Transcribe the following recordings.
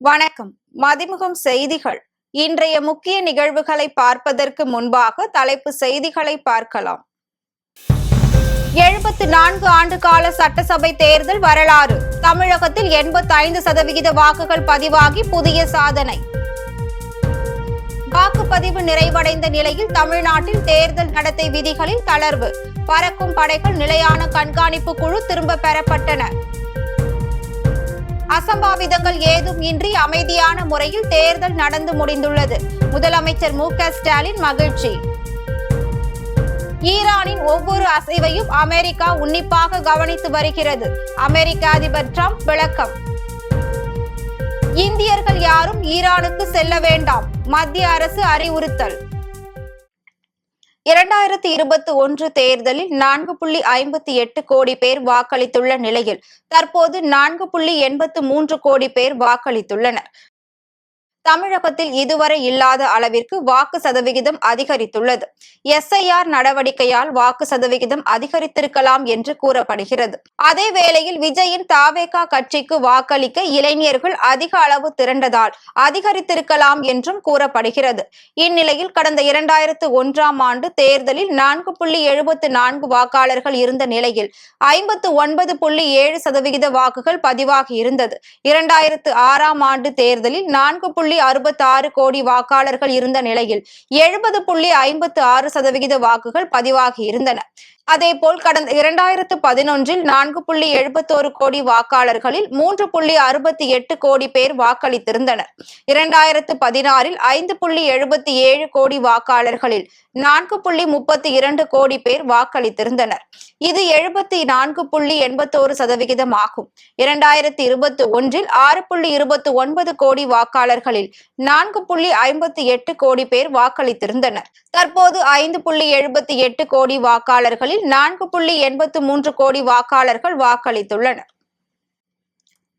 வணக்கம். மதிமுகம் செய்திகள். இன்றைய முக்கிய நிகழ்வுகளை பார்ப்பதற்கு முன்பாக தலைப்பு செய்திகளை பார்க்கலாம். 74 ஆண்டு கால சட்டசபை தேர்தல் வரலாறு. தமிழகத்தில் 85% வாக்குகள் பதிவாகி புதிய சாதனை. வாக்குப்பதிவு நிறைவடைந்த நிலையில் தமிழ்நாட்டில் தேர்தல் நடத்தை விதிகளில் தளர்வு. பறக்கும் படைகள் நிலையான கண்காணிப்பு குழு திரும்ப பெறப்பட்டன. அசம்பாவிதங்கள் ஏதும் இன்றி அமைதியான முறையில் தேர்தல் நடந்து முடிந்துள்ளது. முதலமைச்சர் மு.க.ஸ்டாலின் மகிழ்ச்சி. ஈரானின் ஒவ்வொரு அசைவையும் அமெரிக்கா உன்னிப்பாக கவனித்து வருகிறது. அமெரிக்க அதிபர் டிரம்ப் விளக்கம். இந்தியர்கள் யாரும் ஈரானுக்கு செல்ல வேண்டாம், மத்திய அரசு அறிவுறுத்தல். 2021 தேர்தலில் 4.58 கோடி பேர் வாக்களித்துள்ள நிலையில் தற்போது 4.83 கோடி பேர் வாக்களித்துள்ளனர். தமிழகத்தில் இதுவரை இல்லாத அளவிற்கு வாக்கு சதவிகிதம் அதிகரித்துள்ளது. SIR நடவடிக்கையால் வாக்கு சதவிகிதம் அதிகரித்திருக்கலாம் என்று கூறப்படுகிறது. அதே வேளையில் விஜயின் தாவேகா கட்சிக்கு வாக்களிக்க இளைஞர்கள் அதிக அளவு திரண்டதால் அதிகரித்திருக்கலாம் என்றும் கூறப்படுகிறது. இந்நிலையில் கடந்த 2001ஆம் ஆண்டு தேர்தலில் 4.74 வாக்காளர்கள் இருந்த நிலையில் 59.7% வாக்குகள் வாக்குகள் இருந்தது. 2006ஆம் ஆண்டு தேர்தலில் 4.66 கோடி வாக்காளர்கள் இருந்த நிலையில் 70.56% வாக்குகள் பதிவாகி இருந்தன. அதேபோல் கடந்த 2011இல் 4.71 கோடி வாக்காளர்களில் 3.68 கோடி பேர் வாக்களித்திருந்தனர். 2016இல் 5.77 கோடி வாக்காளர்களில் 4.32 கோடி பேர் வாக்களித்திருந்தனர். இது 74.81% ஆகும். 2021இல் 6.29 கோடி வாக்காளர்களில் 4.58 கோடி பேர் வாக்களித்திருந்தனர். தற்போது 5.78 கோடி வாக்காளர்களில் 4.83 கோடி வாக்காளர்கள் வாக்களித்துள்ளனர்.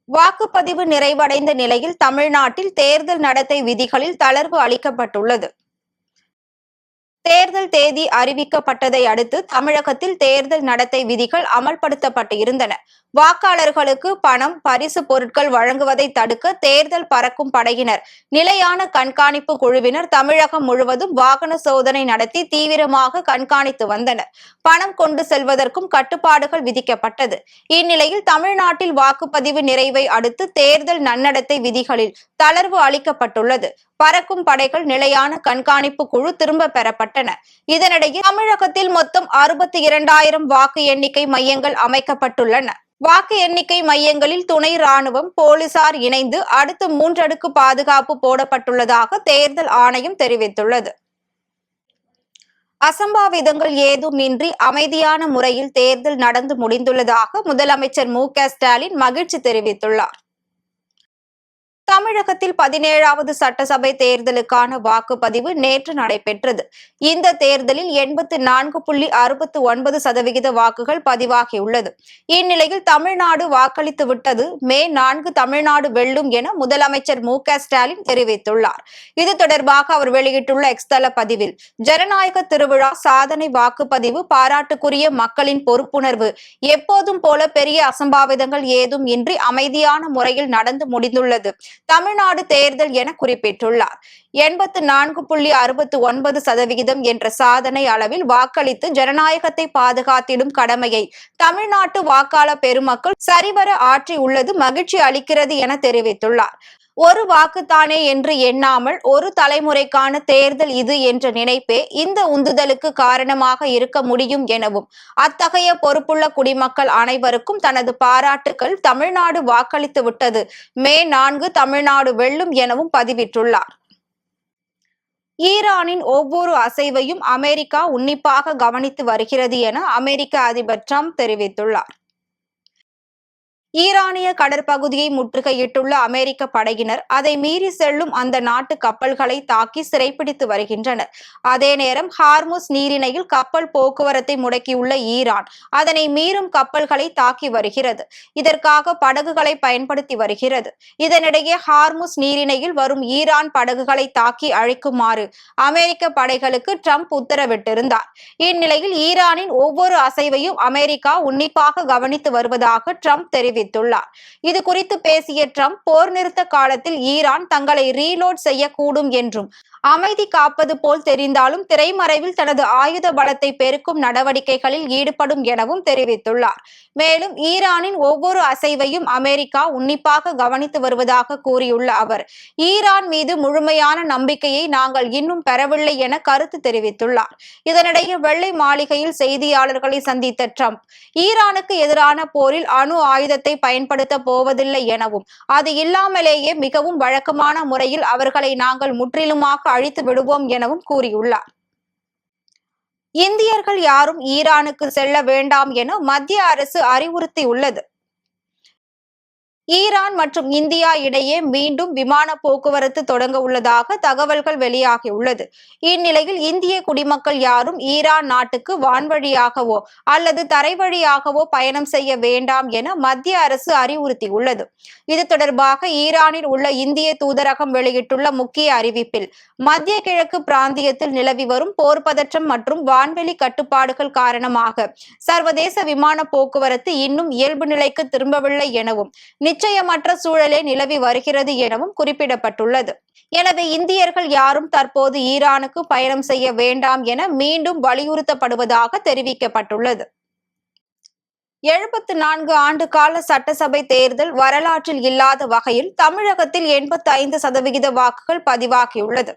வாக்குப்பதிவு நிறைவடைந்த நிலையில் தமிழ்நாட்டில் தேர்தல் நடத்தை விதிகளில் தளர்வு அளிக்கப்பட்டுள்ளது. தேர்தல் தேதி அறிவிக்கப்பட்டதை அடுத்து தமிழகத்தில் தேர்தல் நடத்தை விதிகள் அமல்படுத்தப்பட்டு இருந்தன. வாக்காளர்களுக்கு பணம், பரிசு பொருட்கள் வழங்குவதை தடுக்க தேர்தல் பறக்கும் படையினர், நிலையான கண்காணிப்பு குழுவினர் தமிழகம் முழுவதும் வாகன சோதனை நடத்தி தீவிரமாக கண்காணித்து வந்தனர். பணம் கொண்டு செல்வதற்கும் கட்டுப்பாடுகள் விதிக்கப்பட்டது. இந்நிலையில் தமிழ்நாட்டில் வாக்குப்பதிவு நிறைவை அடுத்து தேர்தல் நன்னடத்தை விதிகளில் தளர்வு அளிக்கப்பட்டுள்ளது. பறக்கும் படைகள் நிலையான கண்காணிப்பு குழு திரும்ப பெறப்பட்டன. இதனிடையே தமிழகத்தில் மொத்தம் 62,000 வாக்கு எண்ணிக்கை மையங்கள் அமைக்கப்பட்டுள்ளன. வாக்கு எண்ணிக்கை மையங்களில் துணை ராணுவம், போலீசார் இணைந்து அடுத்து 3 அடுக்கு பாதுகாப்பு போடப்பட்டுள்ளதாக தேர்தல் ஆணையம் தெரிவித்துள்ளது. அசம்பாவிதங்கள் ஏதுமின்றி அமைதியான முறையில் தேர்தல் நடந்து முடிந்துள்ளதாக முதலமைச்சர் மு.க.ஸ்டாலின் மகிழ்ச்சி தெரிவித்துள்ளார். தமிழகத்தில் 17வது சட்டசபை தேர்தலுக்கான வாக்குப்பதிவு நேற்று நடைபெற்றது. இந்த தேர்தலில் 84.69% வாக்குகள் பதிவாகியுள்ளது. இந்நிலையில் தமிழ்நாடு வாக்களித்து விட்டது, மே 4 தமிழ்நாடு வெல்லும் என முதலமைச்சர் மு.க.ஸ்டாலின் தெரிவித்துள்ளார். இது தொடர்பாக அவர் வெளியிட்டுள்ள எக்ஸ் தள பதிவில், ஜனநாயக திருவிழா, சாதனை வாக்குப்பதிவு, பாராட்டுக்குரிய மக்களின் பொறுப்புணர்வு, எப்போதும் போல பெரிய அசம்பாவிதங்கள் ஏதும் இன்றி அமைதியான முறையில் நடந்து முடிந்துள்ளது தமிழ்நாடு தேர்தல் என குறிப்பிட்டுள்ளார். 84.69% என்ற சாதனை அளவில் வாக்களித்து ஜனநாயகத்தை பாதுகாத்திடும் கடமையை தமிழ்நாட்டு வாக்காளர் பெருமக்கள் சரிவர ஆற்றி உள்ளது மகிழ்ச்சி அளிக்கிறது என தெரிவித்துள்ளார். ஒரு வாக்குத்தானே என்று எண்ணாமல் ஒரு தலைமுறைக்கான தேர்தல் இது என்ற நினைப்பே இந்த உந்துதலுக்கு காரணமாக இருக்க முடியும் எனவும், அத்தகைய பொறுப்புள்ள குடிமக்கள் அனைவருக்கும் தனது பாராட்டுக்கள். தமிழ்நாடு வாக்களித்து விட்டது, மே 4 தமிழ்நாடு வெல்லும் எனவும் பதிவிட்டுள்ளார். ஈரானின் ஒவ்வொரு அசைவையும் அமெரிக்கா உன்னிப்பாக கவனித்து வருகிறது என அமெரிக்க அதிபர் டிரம்ப் தெரிவித்துள்ளார். ஈரானிய கடற்பகுதியை முற்றுகையிட்டுள்ள அமெரிக்க படையினர் அதை மீறி செல்லும் அந்த நாட்டு கப்பல்களை தாக்கி சிறைப்பிடித்து வருகின்றனர். அதே நேரம் ஹார்முஸ் நீரிணையில் கப்பல் போக்குவரத்தை முடக்கியுள்ள ஈரான் அதனை மீறும் கப்பல்களை தாக்கி வருகிறது. இதற்காக படகுகளை பயன்படுத்தி வருகிறது. இதனிடையே ஹார்முஸ் நீரிணையில் வரும் ஈரான் படகுகளை தாக்கி அழிக்குமாறு அமெரிக்க படைகளுக்கு டிரம்ப் உத்தரவிட்டிருந்தார். இந்நிலையில் ஈரானின் ஒவ்வொரு அசைவையும் அமெரிக்கா உன்னிப்பாக கவனித்து வருவதாக டிரம்ப் தெரிவித்தார். தெரிவித்துள்ளார். இது குறித்து பேசிய ட்ரம்ப், போர் நிறுத்த காலத்தில் ஈரான் தங்களை ரீலோட் செய்யக்கூடும் என்றும், அமைதி காப்பது போல் தெரிந்தாலும் திரைமறைவில் தனது ஆயுத பலத்தை பெருக்கும் நடவடிக்கைகளில் ஈடுபடும் எனவும் தெரிவித்துள்ளார். மேலும் ஈரானின் ஒவ்வொரு அசைவையும் அமெரிக்கா உன்னிப்பாக கவனித்து வருவதாக கூறியுள்ள அவர், ஈரான் மீது முழுமையான நம்பிக்கையை நாங்கள் இன்னும் பெறவில்லை என கருத்து தெரிவித்துள்ளார். இதனிடையே வெள்ளை மாளிகையில் செய்தியாளர்களை சந்தித்த ட்ரம்ப், ஈரானுக்கு எதிரான போரில் அணு ஆயுதத்தை பயன்படுத்த போவதில்லை எனவும், அது இல்லாமலேயே மிகவும் வழக்கமான முறையில் அவர்களை நாங்கள் முற்றிலுமாக அழித்து விடுவோம் எனவும் கூறியுள்ளார். இந்தியர்கள் யாரும் ஈரானுக்கு செல்ல வேண்டாம் என மத்திய அரசு அறிவுறுத்தியுள்ளது. ஈரான் மற்றும் இந்தியா இடையே மீண்டும் விமான போக்குவரத்து தொடங்க உள்ளதாக தகவல்கள் வெளியாகியுள்ளது. இந்நிலையில் இந்திய குடிமக்கள் யாரும் ஈரான் நாட்டுக்கு வான்வழியாகவோ அல்லது தரை வழியாகவோ பயணம் செய்ய வேண்டாம் என மத்திய அரசு அறிவுறுத்தியுள்ளது. இது தொடர்பாக ஈரானில் உள்ள இந்திய தூதரகம் வெளியிட்டுள்ள முக்கிய அறிவிப்பில், மத்திய கிழக்கு பிராந்தியத்தில் நிலவி வரும் போர் பதற்றம் மற்றும் வான்வெளி கட்டுப்பாடுகள் காரணமாக சர்வதேச விமான போக்குவரத்து இன்னும் இயல்பு நிலைக்கு திரும்பவில்லை எனவும், நிச்சயமற்ற சூழலே நிலவி வருகிறது எனவும் குறிப்பிடப்பட்டுள்ளது. எனவே இந்தியர்கள் யாரும் தற்போது ஈரானுக்கு பயணம் செய்ய வேண்டாம் என மீண்டும் வலியுறுத்தப்படுவதாக தெரிவிக்கப்பட்டுள்ளது. 74 ஆண்டு கால சட்டசபை தேர்தல் வரலாற்றில் இல்லாத வகையில் தமிழகத்தில் 85% வாக்குகள் பதிவாகியுள்ளது.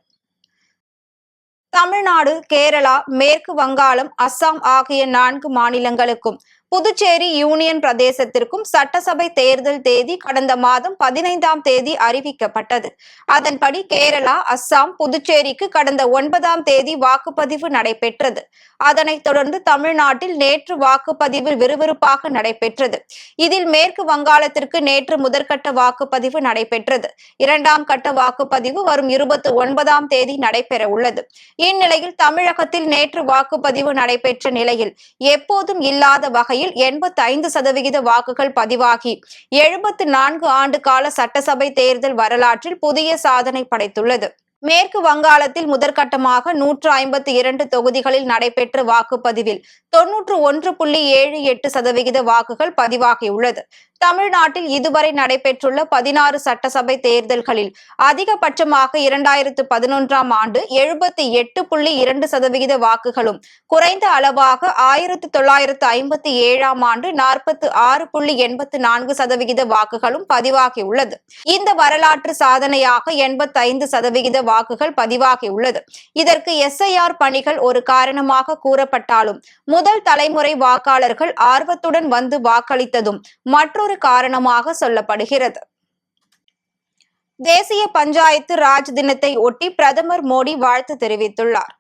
தமிழ்நாடு, கேரளா, மேற்கு வங்காளம், அஸ்ஸாம் ஆகிய 4 மாநிலங்களுக்கும் புதுச்சேரி யூனியன் பிரதேசத்திற்கும் சட்டசபை தேர்தல் தேதி கடந்த மாதம் 15ஆம் தேதி அறிவிக்கப்பட்டது. அதன்படி கேரளா, அஸ்ஸாம், புதுச்சேரிக்கு கடந்த 9ஆம் தேதி வாக்குப்பதிவு நடைபெற்றது. அதனைத் தொடர்ந்து தமிழ்நாட்டில் நேற்று வாக்குப்பதிவு விறுவிறுப்பாக நடைபெற்றது. இதில் மேற்கு வங்காளத்திற்கு நேற்று முதற்கட்ட வாக்குப்பதிவு நடைபெற்றது. 2ஆம் கட்ட வாக்குப்பதிவு வரும் 29ஆம் தேதி நடைபெற உள்ளது. இந்நிலையில் தமிழகத்தில் நேற்று வாக்குப்பதிவு நடைபெற்ற நிலையில் எப்போதும் இல்லாத வகையில் 85% வாக்குகள் பதிவாகி 74 ஆண்டு கால சட்டசபை தேர்தல் வரலாற்றில் புதிய சாதனை படைத்துள்ளது. மேற்கு வங்காளத்தில் முதற்கட்டமாக 152 தொகுதிகளில் நடைபெற்ற வாக்குப்பதிவில் 91.78% வாக்குகள் பதிவாகியுள்ளது. தமிழ்நாட்டில் இதுவரை நடைபெற்றுள்ள 16 சட்டசபை தேர்தல்களில் அதிகபட்சமாக 2011ஆம் ஆண்டு 78.2% வாக்குகளும், குறைந்த அளவாக 1957ஆம் ஆண்டு 46.84% வாக்குகளும் பதிவாகியுள்ளது. இந்த வரலாற்று சாதனையாக 85% வாக்குகள் பதிவாகியுள்ளது. இதற்கு SIR பணிகள் ஒரு காரணமாக கூறப்பட்டாலும், முதல் தலைமுறை வாக்காளர்கள் ஆர்வத்துடன் வந்து வாக்களித்ததும் மற்றொரு காரணமாக சொல்லப்படுகிறது. தேசிய பஞ்சாயத்து ராஜ் தினத்தை ஒட்டி பிரதமர் மோடி வாழ்த்து தெரிவித்துள்ளார்.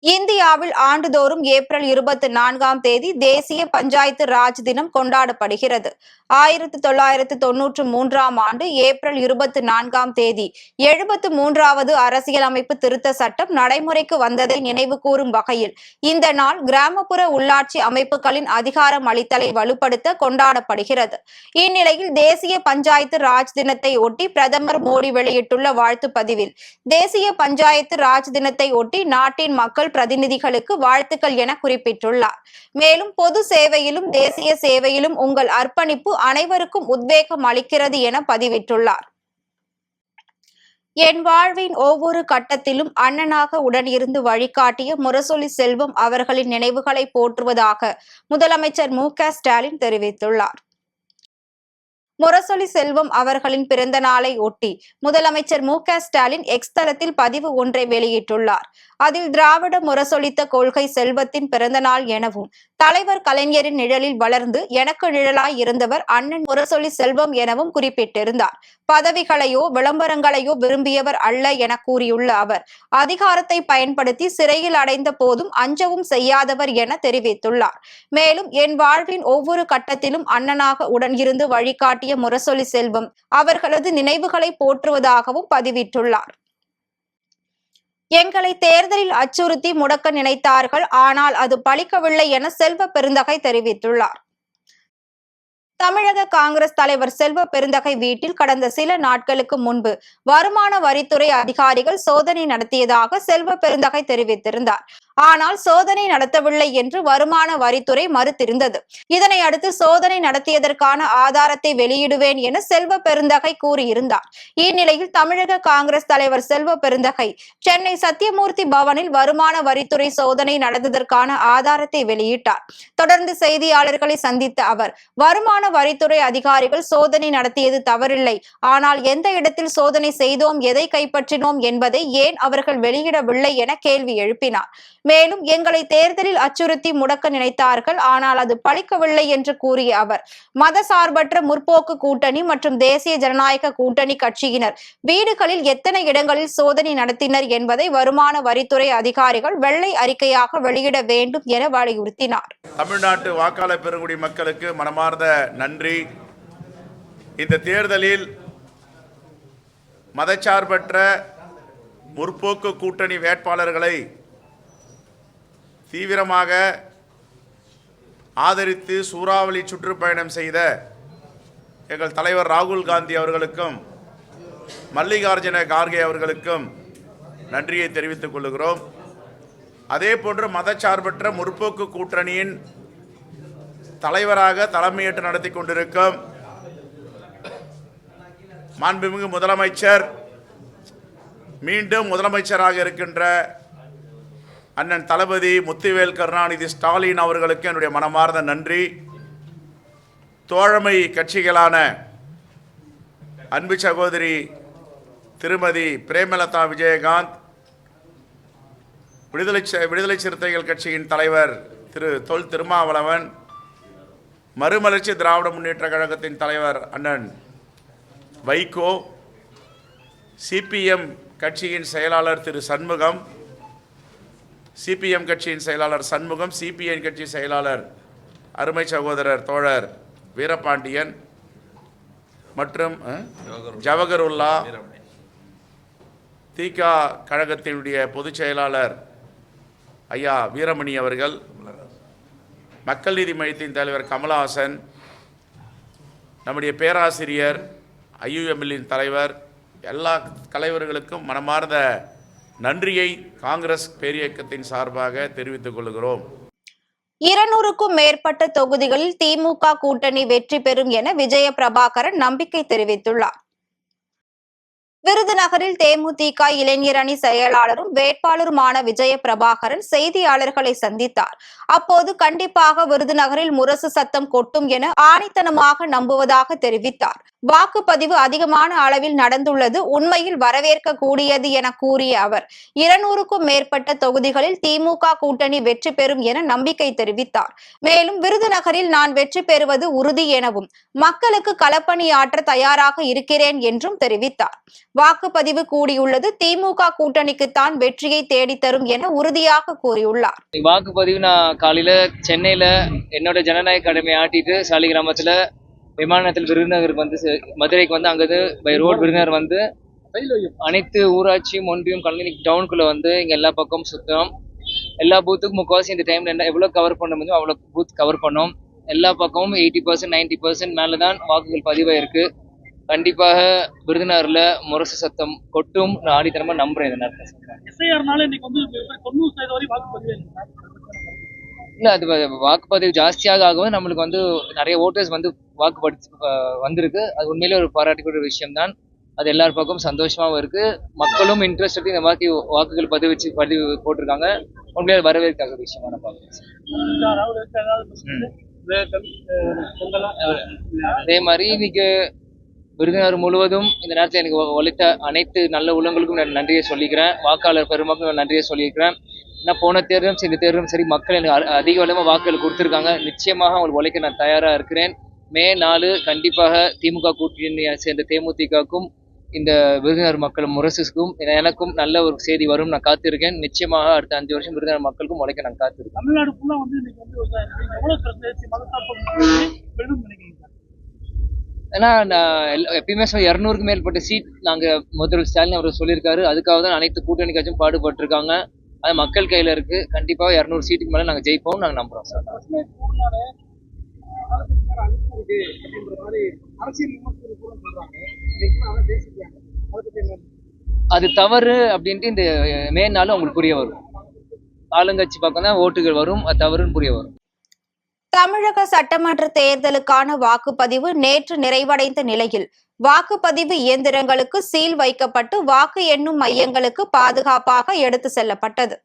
இந்தியாவில் ஆண்டுதோறும் ஏப்ரல் 24ஆம் தேதி தேசிய பஞ்சாயத்து ராஜ் தினம் கொண்டாடப்படுகிறது. 1993ஆம் ஆண்டு ஏப்ரல் 24ஆம் தேதி 73வது அரசியலமைப்பு திருத்த சட்டம் நடைமுறைக்கு வந்ததை நினைவு கூறும் வகையில் இந்த நாள் கிராமப்புற உள்ளாட்சி அமைப்புகளின் அதிகாரம் அளித்தலை வலுப்படுத்த கொண்டாடப்படுகிறது. இந்நிலையில் தேசிய பஞ்சாயத்து ராஜ் தினத்தை ஒட்டி பிரதமர் மோடி வெளியிட்டுள்ள வாழ்த்து பதிவில், தேசிய பஞ்சாயத்து ராஜ் தினத்தை ஒட்டி நாட்டின் மக்கள் பிரதிநிதிகளுக்கு வாழ்த்துக்கள் என குறிப்பிட்டுள்ளார். மேலும் பொது சேவையிலும் தேசிய சேவையிலும் உங்கள் அர்ப்பணிப்பு அனைவருக்கும் உத்வேகம் அளிக்கிறது என பதிவிட்டுள்ளார். என் வாழ்வின் ஒவ்வொரு கட்டத்திலும் அண்ணனாக உடன் இருந்து வழிகாட்டிய முரசொலி செல்வம் அவர்களின் நினைவுகளை போற்றுவதாக முதலமைச்சர் மு.க. ஸ்டாலின் தெரிவித்துள்ளார். முரசொலி செல்வம் அவர்களின் பிறந்த நாளை ஒட்டி முதலமைச்சர் மு.க. ஸ்டாலின் எக்ஸ் தளத்தில் பதிவு ஒன்றை வெளியிட்டுள்ளார். அதில் திராவிட முரசொலித்த கொள்கை செல்வத்தின் பிறந்த நாள் எனவும், தலைவர் கலைஞரின் நிழலில் வளர்ந்து எனக்கு நிழலாய் இருந்தவர் அண்ணன் முரசொலி செல்வம் எனவும் குறிப்பிட்டிருந்தார். பதவிகளையோ விளம்பரங்களையோ விரும்பியவர் அல்ல என கூறியுள்ள அவர், அதிகாரத்தை பயன்படுத்தி சிறையில் அடைந்த போதும் அஞ்சவும் செய்யாதவர் என தெரிவித்துள்ளார். மேலும் என் வாழ்வின் ஒவ்வொரு கட்டத்திலும் அண்ணனாக உடன் இருந்து வழிகாட்டிய முரசொலி செல்வம் அவர்களது நினைவுகளை போற்றுவதாகவும் பதிவிட்டுள்ளார். எங்களை தேர்தலில் அச்சுறுத்தி முடக்க நினைத்தார்கள், ஆனால் அது பலிக்கவில்லை என செல்வ பெருந்தகை தெரிவித்துள்ளார். தமிழக காங்கிரஸ் தலைவர் செல்வ பெருந்தகை வீட்டில் கடந்த சில நாட்களுக்கு முன்பு வருமான வரித்துறை அதிகாரிகள் சோதனை நடத்தியதாக செல்வ பெருந்தகை தெரிவித்திருந்தார். ஆனால் சோதனை நடத்தவில்லை என்று வருமான வரித்துறை மறுத்திருந்தது. இதனை அடுத்து சோதனை நடத்தியதற்கான ஆதாரத்தை வெளியிடுவேன் என செல்வ பெருந்தகை கூறியிருந்தார். இந்நிலையில் தமிழக காங்கிரஸ் தலைவர் செல்வ பெருந்தகை சென்னை சத்தியமூர்த்தி பவனில் வருமான வரித்துறை சோதனை நடந்ததற்கான ஆதாரத்தை வெளியிட்டார். தொடர்ந்து செய்தியாளர்களை சந்தித்த அவர், வருமான வரித்துறை அதிகாரிகள் சோதனை நடத்தியது தவறில்லை, ஆனால் எந்த இடத்தில் சோதனை செய்தோம், எதை கைப்பற்றினோம் என்பதை ஏன் அவர்கள் வெளியிடவில்லை என கேள்வி எழுப்பினார். மேலும் எங்களை தேர்தலில் அச்சுறுத்தி முடக்க நினைத்தார்கள், ஆனால் அது பலிக்கவில்லை என்று கூறிய அவர், மதசார்பற்ற முற்போக்கு கூட்டணி மற்றும் தேசிய ஜனநாயக கூட்டணி கட்சியினர் வீடுகளில் எத்தனை இடங்களில் சோதனை நடத்தினர் என்பதை வருமான வரித்துறை அதிகாரிகள் வெள்ளை அறிக்கையாக வெளியிட வேண்டும் என வலியுறுத்தினார். தமிழ்நாட்டு வாக்காளர் பெருங்குடி மக்களுக்கு மனமார்ந்த நன்றி. இந்த தேர்தலில் மதச்சார்பற்ற முற்போக்கு கூட்டணி வேட்பாளர்களை தீவிரமாக ஆதரித்து சூறாவளி சுற்றுப்பயணம் செய்த எங்கள் தலைவர் ராகுல் காந்தி அவர்களுக்கும் மல்லிகார்ஜுன கார்கே அவர்களுக்கும் நன்றியை தெரிவித்துக் கொள்கிறோம். அதே போன்று மதச்சார்பற்ற முற்போக்கு கூட்டணியின் தலைவராக தலைமையேற்று நடத்தி கொண்டிருக்கும் மாண்புமிகு முதலமைச்சர், மீண்டும் முதலமைச்சராக இருக்கின்ற அண்ணன் தளபதி முத்துவேல் கருணாநிதி ஸ்டாலின் அவர்களுக்கு என்னுடைய மனமார்ந்த நன்றி. தோழமை கட்சிகளான அன்பு சகோதரி திருமதி பிரேமலதா விஜயகாந்த், விடுதலை சிறுத்தைகள் கட்சியின் தலைவர் திரு தொல் திருமாவளவன், மறுமலர்ச்சி திராவிட முன்னேற்ற கழகத்தின் தலைவர் அண்ணன் வைகோ, சிபிஎம் கட்சியின் செயலாளர் திரு சண்முகம், சிபிஎம் கட்சியின் செயலாளர் சண்முகம், சிபிஎன் கட்சி செயலாளர் அருமை சகோதரர் தோழர் வீரபாண்டியன் மற்றும் ஜவஹருல்லா, திக கழகத்தினுடைய பொதுச் செயலாளர் ஐயா வீரமணி அவர்கள், மக்கள் நீதி மையத்தின் தலைவர் கமலஹாசன், நம்முடைய பேராசிரியர் ஐயுஎம்எல்லின் தலைவர், எல்லா தலைவர்களுக்கும் மனமார்ந்த நன்றியை காங்கிரஸ் பேரியக்கத்தின் சார்பாக தெரிவித்துக் கொள்கிறோம். 200க்கும் மேற்பட்ட தொகுதிகளில் திமுக கூட்டணி வெற்றி பெறும் என விஜய பிரபாகரன் நம்பிக்கை தெரிவித்துள்ளார். விருதுநகரில் தேமுதிக இளைஞர் அணி செயலாளரும் வேட்பாளருமான விஜய பிரபாகரன் செய்தியாளர்களை சந்தித்தார். அப்போது கண்டிப்பாக விருதுநகரில் முரசு சத்தம் கொட்டும் என ஆணித்தனமாக நம்புவதாக தெரிவித்தார். வாக்குப்பதிவு அதிகமான அளவில் நடந்துள்ளது உண்மையில் வரவேற்க கூடியது என கூறிய அவர் 200க்கும் மேற்பட்ட தொகுதிகளில் திமுக கூட்டணி வெற்றி பெறும் என நம்பிக்கை தெரிவித்தார். மேலும் விருதுநகரில் நான் வெற்றி பெறுவது உறுதி எனவும் மக்களுக்கு களப்பணியாற்ற தயாராக இருக்கிறேன் என்றும் தெரிவித்தார். வாக்குப்பதிவு கூடியுள்ளது திமுக கூட்டணிக்குத்தான் வெற்றியை தேடித்தரும் என உறுதியாக கூறியுள்ளார். வாக்குப்பதிவு நான் காலையில சென்னையில என்னோட ஜனநாயக கடமை ஆட்டிட்டு சாலிகிராமத்துல விமானத்தில் விருதுநகருக்கு வந்து மதுரைக்கு வந்து அங்கிருந்து பை ரோட் விருதுநகர் வந்து அனைத்து ஊராட்சியும் ஒன்றியும் கல்லணை டவுனுக்குள்ள வந்து இங்க எல்லா பக்கமும் சுத்தம், எல்லா பூத்துக்கும் முக்கால்வாசி இந்த டைம்ல என்ன எவ்வளவு கவர் பண்ண முடியும் அவ்வளவு பூத் கவர் பண்ணோம். எல்லா பக்கமும் 80% 90% மேலதான் வாக்குகள் பதிவாயிருக்கு. கண்டிப்பாக விருதுநகர்ல முரசு சத்தம் கொட்டும் நான் ஆடித்தனமா நம்புறேன். இந்த இல்ல அது வாக்குப்பதிவு ஜாஸ்தியாக ஆகும் நம்மளுக்கு வந்து நிறைய ஓட்டர்ஸ் வந்து வந்திருக்கு. அது உண்மையிலே ஒரு பாராட்டக்கூடிய விஷயம் தான். அது எல்லார் பக்கமும் சந்தோஷமாவும் இருக்கு. மக்களும் இன்ட்ரெஸ்ட் எடுத்து இந்த மாதிரி வாக்குகள் பதிவு போட்டிருக்காங்க. உண்மையிலே வரவேற்காத விஷயமா நான் பார்க்கிறேன். அதே மாதிரி இன்னைக்கு விருதுநகர் முழுவதும் இந்த நேரத்தில் எனக்கு உழைத்த அனைத்து நல்ல உள்ளங்களுக்கும் நான் நன்றியை சொல்லிக்கிறேன். வாக்காளர் பெருமக்களும் நன்றியை சொல்லியிருக்கிறேன். ஏன்னா போன தேர்தலும் இந்த தேர்தலும் சரி மக்கள் எனக்கு அதிக அளவு வாக்குகள் கொடுத்துருக்காங்க. நிச்சயமாக அவங்களுக்கு உழைக்க நான் தயாராக இருக்கிறேன். மே 4 கண்டிப்பாக திமுக கூட்டணியை சேர்ந்த தேமுதிகவுக்கும் இந்த விருதுநகர் மக்கள் முரசுக்கும் எனக்கும் நல்ல ஒரு செய்தி வரும் நான் காத்திருக்கேன். நிச்சயமாக அடுத்த 5 வருஷம் விருதுநகர் மக்களுக்கும் உழைக்க நான் காத்திருக்கேன். தமிழ்நாடு ஃபுல்லா வந்து இன்னைக்கு வந்து ஏன்னா நான் எப்பயுமே 200க்கு மேற்பட்ட சீட் நாங்கள் முதல்வர் ஸ்டாலின் அவர் சொல்லியிருக்காரு. அதுக்காக தான் அனைத்து கூட்டணி கட்சியும் பாடுபட்டிருக்காங்க. அது மக்கள் கையில் இருக்கு. கண்டிப்பாக 200 சீட்டுக்கு மேலே நாங்கள் ஜெயிப்போம் நாங்கள் நம்புறோம் சார். அது தவறு அப்படின்ட்டு இந்த மே 4 உங்களுக்கு புரிய வரும். ஆளுங்கட்சி பக்கம் தான் ஓட்டுகள் வரும், அது தவறுன்னு புரிய வரும். தமிழக சட்டமன்ற தேர்தலுக்கான வாக்குப்பதிவு நேற்று நிறைவடைந்த நிலையில் வாக்குப்பதிவு இயந்திரங்களுக்கு சீல் வைக்கப்பட்டு வாக்கு எண்ணும் மையங்களுக்கு பாதுகாப்பாக எடுத்து செல்லப்பட்டது.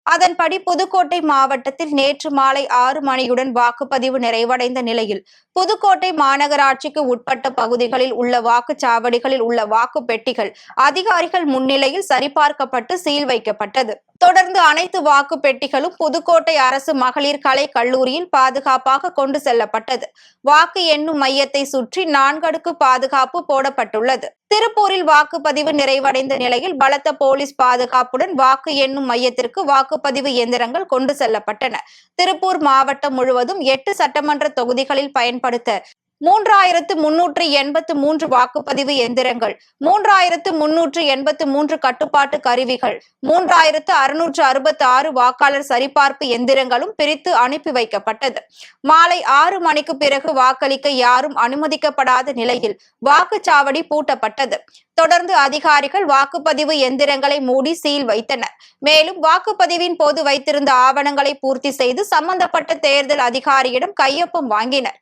அதன்படி புதுக்கோட்டை மாவட்டத்தில் நேற்று மாலை 6 மணியுடன் வாக்குப்பதிவு நிறைவடைந்த நிலையில் புதுக்கோட்டை மாநகராட்சிக்கு உட்பட்ட பகுதிகளில் உள்ள வாக்குச்சாவடிகளில் உள்ள வாக்கு பெட்டிகள் அதிகாரிகள் முன்னிலையில் சரிபார்க்கப்பட்டு சீல் வைக்கப்பட்டது. தொடர்ந்து அனைத்து வாக்கு பெட்டிகளும் புதுக்கோட்டை அரசு மகளிர் கலை கல்லூரியில் பாதுகாப்பாக கொண்டு செல்லப்பட்டது. வாக்கு எண்ணும் மையத்தை சுற்றி 4 அடுக்கு பாதுகாப்பு போடப்பட்டுள்ளது. திருப்பூரில் வாக்குப்பதிவு நிறைவடைந்த நிலையில் பலத்த போலீஸ் பாதுகாப்புடன் வாக்கு எண்ணும் மையத்திற்கு வாக்குப்பதிவு இயந்திரங்கள் கொண்டு செல்லப்பட்டன. திருப்பூர் மாவட்டம் முழுவதும் 8 சட்டமன்ற தொகுதிகளில் பயன்படுத்த 3383 வாக்குப்பதிவு எந்திரங்கள், 3383 கட்டுப்பாட்டு கருவிகள், 3666 வாக்காளர் சரிபார்ப்பு எந்திரங்களும் பிரித்து அனுப்பி வைக்கப்பட்டது. மாலை 6 மணிக்கு பிறகு வாக்களிக்க யாரும் அனுமதிக்கப்படாத நிலையில் வாக்குச்சாவடி பூட்டப்பட்டது. தொடர்ந்து அதிகாரிகள் வாக்குப்பதிவு எந்திரங்களை மூடி சீல் வைத்தனர். மேலும் வாக்குப்பதிவின் போது வைத்திருந்த ஆவணங்களை பூர்த்தி செய்து சம்பந்தப்பட்ட தேர்தல் அதிகாரியிடம் கையொப்பம் வாங்கினர்.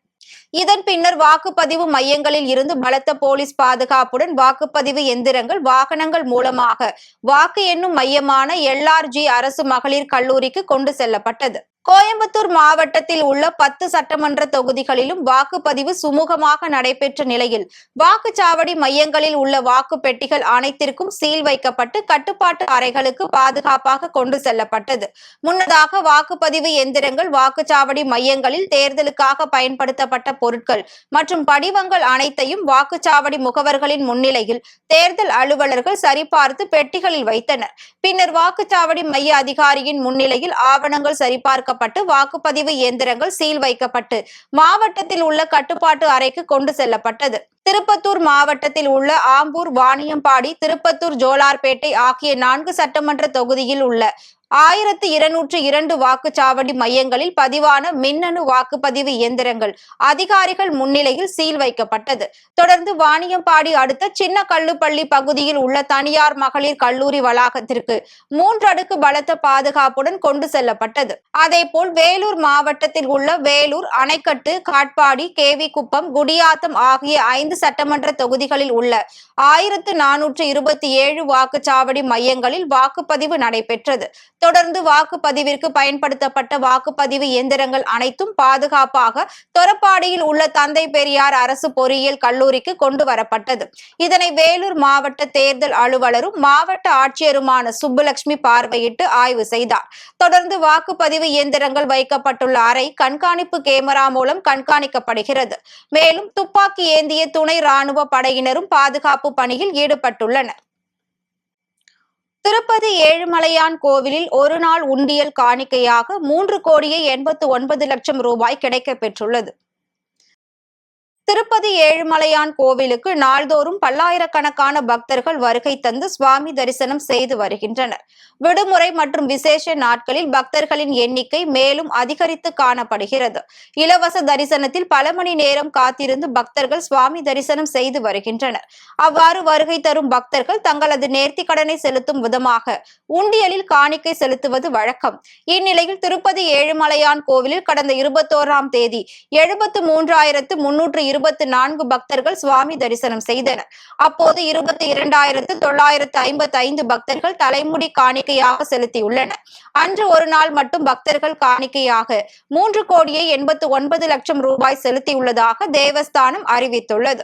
இதன் பின்னர் வாக்குப்பதிவு மையங்களில் இருந்து பலத்த போலீஸ் பாதுகாப்புடன் வாக்குப்பதிவு எந்திரங்கள் வாகனங்கள் மூலமாக வாக்கு எண்ணும் மையமான LRG அரசு மகளிர் கல்லூரிக்கு கொண்டு செல்லப்பட்டது. கோயம்புத்தூர் மாவட்டத்தில் உள்ள 10 சட்டமன்ற தொகுதிகளிலும் வாக்குப்பதிவு சுமூகமாக நடைபெற்ற நிலையில் வாக்குச்சாவடி மையங்களில் உள்ள வாக்கு பெட்டிகள் அனைத்திற்கும் சீல் வைக்கப்பட்டு கட்டுப்பாட்டு அறைகளுக்கு பாதுகாப்பாக கொண்டு செல்லப்பட்டது. முன்னதாக வாக்குப்பதிவு எந்திரங்கள் வாக்குச்சாவடி மையங்களில் தேர்தலுக்காக பயன்படுத்தப்பட்ட பொருட்கள் மற்றும் படிவங்கள் அனைத்தையும் வாக்குச்சாவடி முகவர்களின் முன்னிலையில் தேர்தல் அலுவலர்கள் சரிபார்த்து பெட்டிகளில் வைத்தனர். பின்னர் வாக்குச்சாவடி மைய அதிகாரியின் முன்னிலையில் ஆவணங்கள் சரிபார்க்க வாக்குப்பதிவு இயந்திரங்கள் சீல் வைக்கப்பட்டு மாவட்டத்தில் உள்ள கட்டுப்பாட்டு அறைக்கு கொண்டு செல்லப்பட்டது. திருப்பத்தூர் மாவட்டத்தில் உள்ள ஆம்பூர், வாணியம்பாடி, திருப்பத்தூர், ஜோலார்பேட்டை ஆகிய 4 சட்டமன்ற தொகுதியில் உள்ள 1202 வாக்குச்சாவடி மையங்களில் பதிவான மின்னணு வாக்குப்பதிவு இயந்திரங்கள் அதிகாரிகள் முன்னிலையில் சீல் வைக்கப்பட்டது. தொடர்ந்து வாணியம்பாடி அடுத்த சின்ன கல்லுப்பள்ளி பகுதியில் உள்ள தனியார் மகளிர் கல்லூரி வளாகத்திற்கு 3 அடுக்கு பலத்த பாதுகாப்புடன் கொண்டு செல்லப்பட்டது. அதேபோல் வேலூர் மாவட்டத்தில் உள்ள வேலூர், அணைக்கட்டு, காட்பாடி, கேவி குப்பம், குடியாத்தம் ஆகிய 5 சட்டமன்ற தொகுதிகளில் உள்ள 1427 வாக்குச்சாவடி மையங்களில் வாக்குப்பதிவு நடைபெற்றது. தொடர்ந்து வாக்குப்பதிவிற்கு பயன்படுத்தப்பட்ட வாக்குப்பதிவு இயந்திரங்கள் அனைத்தும் பாதுகாப்பாக தொரப்பாடியில் உள்ள தந்தை பெரியார் அரசு பொறியியல் கல்லூரிக்கு கொண்டு வரப்பட்டது. இதனை வேலூர் மாவட்ட தேர்தல் அலுவலரும் மாவட்ட ஆட்சியருமான சுப்புலட்சுமி பார்வையிட்டு ஆய்வு செய்தார். தொடர்ந்து வாக்குப்பதிவு இயந்திரங்கள் வைக்கப்பட்டுள்ள அறை கண்காணிப்பு கேமரா மூலம் கண்காணிக்கப்படுகிறது. மேலும் துப்பாக்கி ஏந்திய துணை ராணுவ படையினரும் பாதுகாப்பு பணியில் ஈடுபட்டுள்ளனர். திருப்பதி ஏழுமலையான் கோவிலில் ஒரு நாள் உண்டியல் காணிக்கையாக 3,89,00,000 ரூபாய் கிடைக்கப் பெற்றுள்ளது. திருப்பதி ஏழுமலையான் கோவிலுக்கு நாள்தோறும் பல்லாயிரக்கணக்கான பக்தர்கள் வருகை தந்து சுவாமி தரிசனம் செய்து வருகின்றனர். விடுமுறை மற்றும் விசேஷ நாட்களில் பக்தர்களின் எண்ணிக்கை மேலும் அதிகரித்து காணப்படுகிறது. இலவச தரிசனத்தில் பல மணி நேரம் காத்திருந்து பக்தர்கள் சுவாமி தரிசனம் செய்து வருகின்றனர். அவ்வாறு வருகை தரும் பக்தர்கள் தங்களது நேர்த்தி கடனை செலுத்தும் விதமாக உண்டியலில் காணிக்கை செலுத்துவது வழக்கம். இந்நிலையில் திருப்பதி ஏழுமலையான் கோவிலில் கடந்த 21ஆம் தேதி 73,324 பக்தர்கள் சுவாமி தரிசனம் செய்தனர். அப்போது 22,955 பக்தர்கள் தலைமுடி காணிக்கையாக செலுத்தியுள்ளனர். அன்று ஒரு நாள் மட்டும் பக்தர்கள் காணிக்கையாக 3,89,00,000 ரூபாய் செலுத்தியுள்ளதாக தேவஸ்தானம் அறிவித்துள்ளது.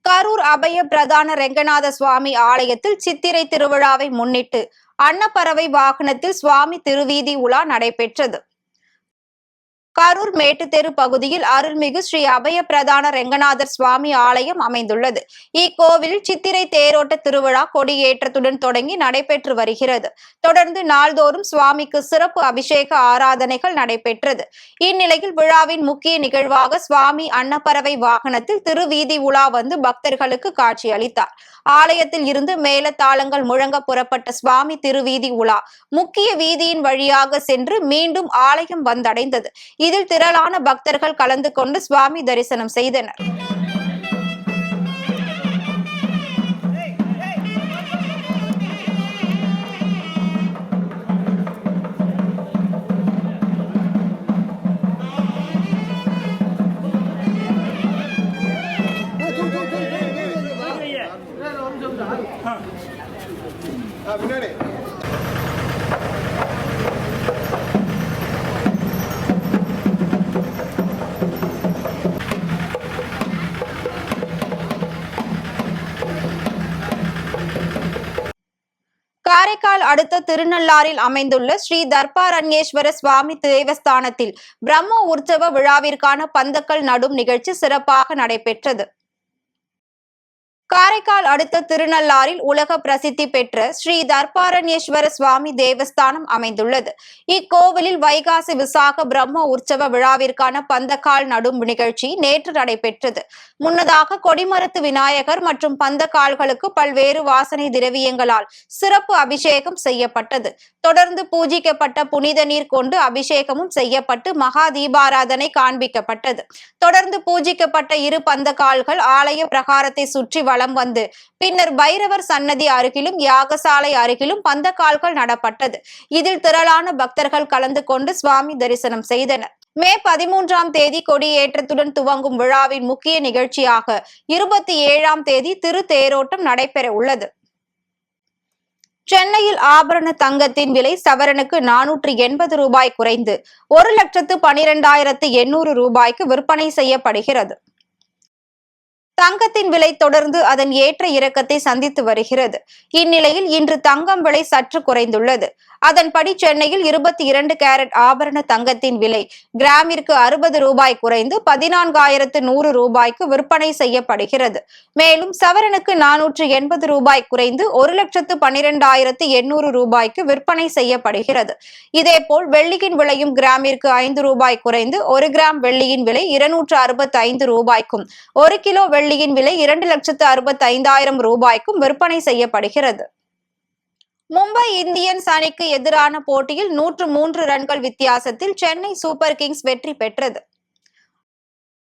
கரூர் அபய பிரதான ரெங்கநாத சுவாமி ஆலயத்தில் சித்திரை திருவிழாவை முன்னிட்டு அன்னப்பறவை வாகனத்தில் சுவாமி திருவீதி உலா நடைபெற்றது. கரூர் மேட்டுத்தெரு பகுதியில் அருள்மிகு ஸ்ரீ அபய பிரதான ரெங்கநாதர் சுவாமி ஆலயம் அமைந்துள்ளது. இக்கோவிலில் சித்திரை தேரோட்ட திருவிழா கொடியேற்றத்துடன் தொடங்கி நடைபெற்று வருகிறது. தொடர்ந்து நாள்தோறும் சுவாமிக்கு சிறப்பு அபிஷேக ஆராதனைகள் நடைபெற்றது. இந்நிலையில் விழாவின் முக்கிய நிகழ்வாக சுவாமி அன்னப்பறவை வாகனத்தில் திருவீதி உலா வந்து பக்தர்களுக்கு காட்சியளித்தார். ஆலயத்தில் இருந்து மேளதாளங்கள் முழங்க புறப்பட்ட சுவாமி திருவீதி உலா முக்கிய வீதியின் வழியாக சென்று மீண்டும் ஆலயம் வந்தடைந்தது. இதில் திரளான பக்தர்கள் கலந்து கொண்டு சுவாமி தரிசனம் செய்தனர். காரைக்கால் அடுத்த திருநள்ளாறில் அமைந்துள்ள ஸ்ரீ தர்பாரண்யேஸ்வர சுவாமி தேவஸ்தானத்தில் பிரம்ம உற்சவ விழாவிற்கான பந்தக்கல் நடும் நிகழ்ச்சி சிறப்பாக நடைபெற்றது. காரைக்கால் அடுத்த திருநள்ளாறில் உலக பிரசித்தி பெற்ற ஸ்ரீ தர்பாரண்யேஸ்வர சுவாமி தேவஸ்தானம் அமைந்துள்ளது. இக்கோவிலில் வைகாசி விசாக பிரம்ம உற்சவ விழாவிற்கான பந்தக்கால் நடும் நிகழ்ச்சி நேற்று நடைபெற்றது. முன்னதாக கொடிமரத்து விநாயகர் மற்றும் பந்தக்கால்களுக்கு பல்வேறு வாசனை திரவியங்களால் சிறப்பு அபிஷேகம் செய்யப்பட்டது. தொடர்ந்து பூஜிக்கப்பட்ட புனித நீர் கொண்டு அபிஷேகமும் செய்யப்பட்டு மகா தீபாராதனை காண்பிக்கப்பட்டது. தொடர்ந்து பூஜிக்கப்பட்ட இரு பந்தக்கால்கள் ஆலய பிரகாரத்தை சுற்றி வலம் வந்து பின்னர் பைரவர் சன்னதி அருகிலும் யாகசாலை அருகிலும் பந்தக்கால்கள் நடப்பட்டது. இதில் திரளான பக்தர்கள் கலந்து கொண்டு சுவாமி தரிசனம் செய்தனர். மே 13ஆம் தேதி கொடியேற்றத்துடன் துவங்கும் விழாவின் முக்கிய நிகழ்ச்சியாக 27ஆம் தேதி திரு தேரோட்டம் நடைபெற உள்ளது. சென்னையில் ஆபரண தங்கத்தின் விலை சவரனுக்கு 480 ரூபாய் குறைந்து 1,12,800 ரூபாய்க்கு விற்பனை செய்யப்படுகிறது. தங்கத்தின் விலை தொடர்ந்து அதன் ஏற்ற இறக்கத்தை சந்தித்து வருகிறது. இந்நிலையில் இன்று தங்கம் விலை சற்று குறைந்துள்ளது. அதன்படி சென்னையில் 22 கேரட் ஆபரண தங்கத்தின் விலை கிராமிற்கு 60 ரூபாய் குறைந்து 14,100 ரூபாய்க்கு விற்பனை செய்யப்படுகிறது. மேலும் சவரனுக்கு 480 ரூபாய் குறைந்து 1,12,800 ரூபாய்க்கு விற்பனை செய்யப்படுகிறது. இதேபோல் வெள்ளியின் விலையும் கிராமிற்கு 5 ரூபாய் குறைந்து 1 கிராம் வெள்ளியின் விலை 265 ரூபாய்க்கும் 1 கிலோ வெள்ளியின் விலை 2,65,000 ரூபாய்க்கும் விற்பனை செய்யப்படுகிறது. மும்பை இந்தியன்ஸ் அணிக்கு எதிரான போட்டியில் 103 ரன்கள் வித்தியாசத்தில் சென்னை சூப்பர் கிங்ஸ் வெற்றி பெற்றது.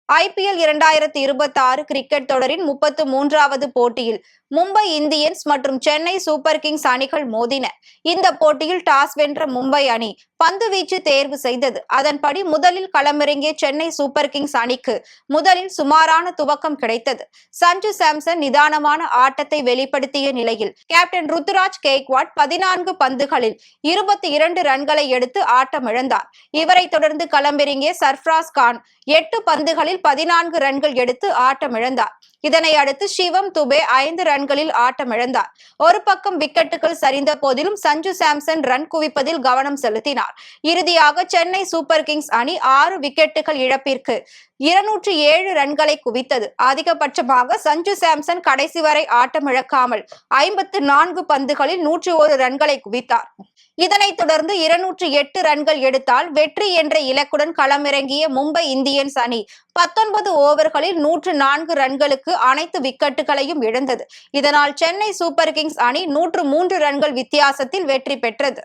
IPL 2026 கிரிக்கெட் தொடரின் 33வது போட்டியில் மும்பை இந்தியன்ஸ் மற்றும் சென்னை சூப்பர் கிங்ஸ் அணிகள் மோதின. இந்த போட்டியில் டாஸ் வென்ற மும்பை அணி பந்து வீச்சு தேர்வு செய்தது. அதன்படி முதலில் களமிறங்கிய சென்னை சூப்பர் கிங்ஸ் அணிக்கு முதலில் சுமாரான துவக்கம் கிடைத்தது. சஞ்சு சாம்சன் நிதானமான ஆட்டத்தை வெளிப்படுத்திய நிலையில் கேப்டன் ருத்துராஜ் கெய்க்வாட் 14 பந்துகளில் 22 ரன்களை எடுத்து ஆட்டமிழந்தார். இவரை தொடர்ந்து களமிறங்கிய சர்ஃப்ராஸ் கான் 8 பந்துகளில் 14 ரன்கள் எடுத்து ஆட்டமிழந்தார். இதனை அடுத்து சிவம் துபே 5 ரன்களில் ஆட்டமிழந்தார். ஒரு பக்கம் விக்கெட்டுகள் சரிந்த போதிலும் சஞ்சு சாம்சன் ரன் குவிப்பதில் கவனம் செலுத்தினார். இறுதியாக சென்னை சூப்பர் கிங்ஸ் அணி 6 விக்கெட்டுகள் இழப்பிற்கு 207 ரன்களை குவித்தது. அதிகபட்சமாக சஞ்சு சாம்சன் கடைசி வரை ஆட்டமிழக்காமல் 54 பந்துகளில் 101 ரன்களை குவித்தார். இதனைத் தொடர்ந்து 208 ரன்கள் எடுத்தால் வெற்றி என்ற இலக்குடன் களமிறங்கிய மும்பை இந்தியன்ஸ் அணி 19 ஓவர்களில் 104 ரன்களுக்கு அனைத்து விக்கெட்டுகளையும் இழந்தது. இதனால் சென்னை சூப்பர் கிங்ஸ் அணி 103 ரன்கள் வித்தியாசத்தில் வெற்றி பெற்றது.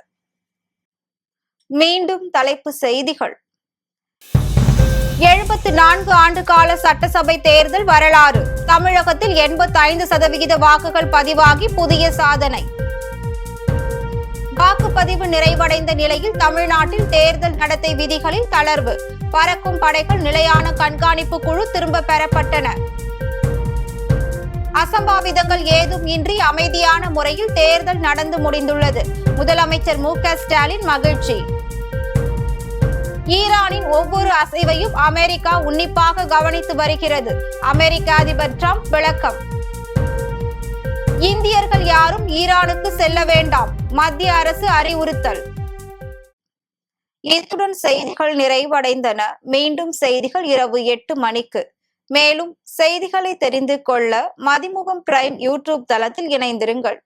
மீண்டும் தலைப்பு செய்திகள். 74 ஆண்டு கால சட்டசபை தேர்தல் வரலாறு. தமிழகத்தில் 85% வாக்குகள் பதிவாகி புதிய சாதனை. வாக்குப்பதிவு நிறைவடைந்த நிலையில் தமிழ்நாட்டில் தேர்தல் நடத்தை விதிகளில் தளர்வு. பறக்கும் படைகள் நிலையான கண்காணிப்பு குழு திரும்ப பெறப்பட்டன. அசம்பாவிதங்கள் ஏதும் இன்றி அமைதியான முறையில் தேர்தல் நடந்து முடிந்துள்ளது. முதலமைச்சர் மு க ஸ்டாலின் மகிழ்ச்சி. ஈரானின் ஒவ்வொரு அசைவையும் அமெரிக்கா உன்னிப்பாக கவனித்து வருகிறது. அமெரிக்க அதிபர் டிரம்ப் விளக்கம். இந்தியர்கள் யாரும் ஈரானுக்கு செல்ல வேண்டாம், மத்திய அரசு அறிவுறுத்தல். இத்துடன் செய்திகள் நிறைவடைந்தன. மீண்டும் செய்திகள் இரவு 8 மணிக்கு. மேலும் செய்திகளை தெரிந்து கொள்ள மதிமுகம் பிரைம் யூடியூப் தளத்தில் இணைந்திருங்கள்.